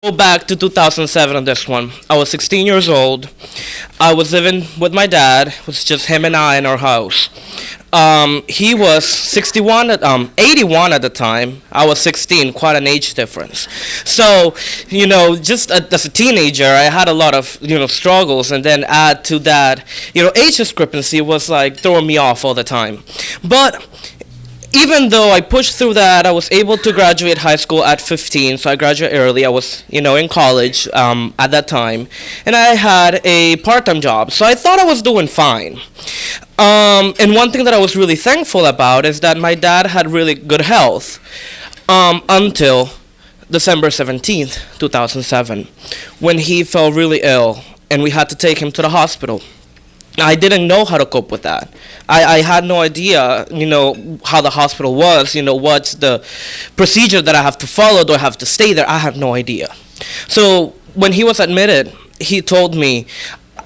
Go back to 2007 on this one. I was 16 years old. I was living with my dad. It was just him and I in our house. He was 81 at the time. I was 16, quite an age difference. So, just as a teenager, I had a lot of, struggles, and then add to that, age discrepancy was like throwing me off all the time. But even though I pushed through that, I was able to graduate high school at 15, so I graduated early. I was, in college at that time, and I had a part-time job, so I thought I was doing fine. And one thing that I was really thankful about is that my dad had really good health until December 17th, 2007, when he fell really ill, and we had to take him to the hospital. I didn't know how to cope with that. I had no idea, how the hospital was, what's the procedure that I have to follow. Do I have to stay there? I had no idea. So when he was admitted, he told me,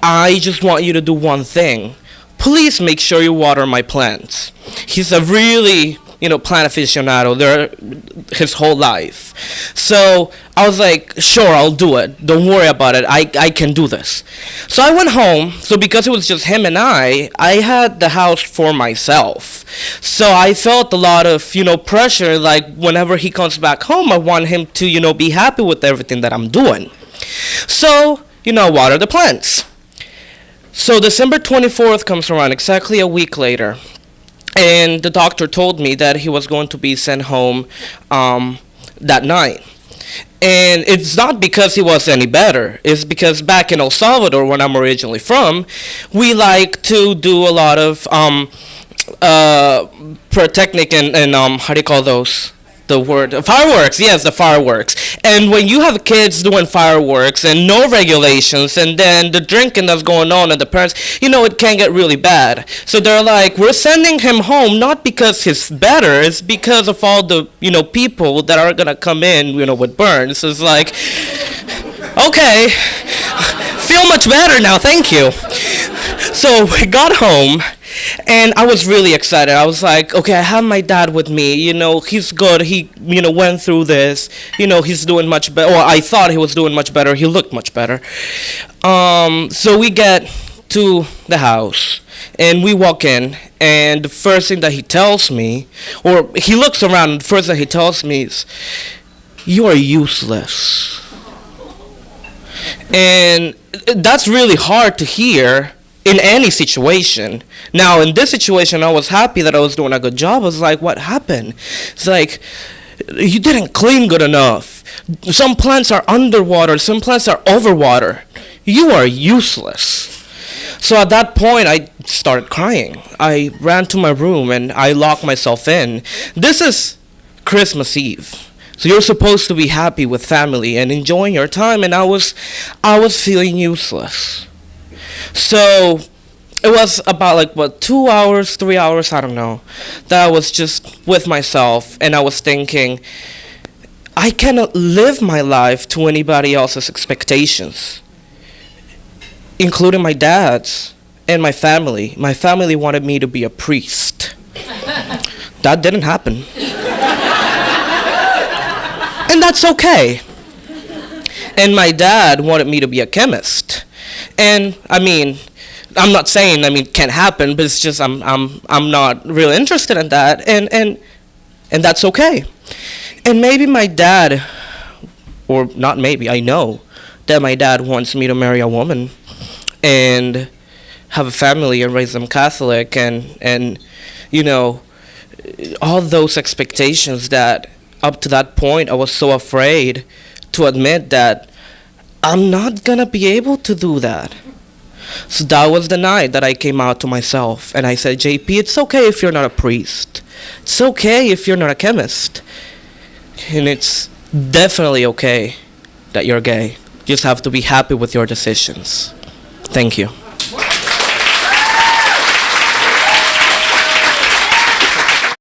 I just want you to do one thing. Please make sure you water my plants. He's a really, plant aficionado there his whole life. So I was like, sure, I'll do it. Don't worry about it. I can do this. So I went home. So because it was just him and I had the house for myself. So I felt a lot of, pressure. Like whenever he comes back home, I want him to, be happy with everything that I'm doing. So, water the plants. So December 24th comes around, exactly a week later. And the doctor told me that he was going to be sent home that night. And it's not because he was any better. It's because back in El Salvador, when I'm originally from, we like to do a lot of pyrotechnic and how do you call those? The word fireworks. Yes, the fireworks. And when you have kids doing fireworks and no regulations, and then the drinking that's going on and the parents, it can get really bad. So they're like, we're sending him home not because he's better, it's because of all the people that are gonna come in with burns. It's like, okay, feel much better now, thank you. So we got home. And I was really excited. I was like, okay, I have my dad with me. He's good. He, went through this. He's doing much better. Or I thought he was doing much better. He looked much better. So we get to the house, and we walk in, and the first thing that he tells me, or he looks around, and the first thing he tells me is, you are useless. And that's really hard to hear in any situation. Now, in this situation, I was happy that I was doing a good job. I was like, what happened? It's like, you didn't clean good enough. Some plants are underwater. Some plants are overwater. You are useless. So at that point, I started crying. I ran to my room and I locked myself in. This is Christmas Eve. So you're supposed to be happy with family and enjoying your time, and I was feeling useless. So it was about 2 hours, 3 hours, I don't know, that I was just with myself, and I was thinking, I cannot live my life to anybody else's expectations, including my dad's and my family. My family wanted me to be a priest. That didn't happen. And that's okay. And my dad wanted me to be a chemist. And I'm not saying it can't happen, but it's just I'm not really interested in that, and that's okay. And maybe my dad, or not maybe, I know that my dad wants me to marry a woman and have a family and raise them Catholic, and all those expectations that up to that point I was so afraid to admit that I'm not gonna be able to do that. So that was the night that I came out to myself, and I said, JP, it's okay if you're not a priest. It's okay if you're not a chemist. And it's definitely okay that you're gay. You just have to be happy with your decisions. Thank you.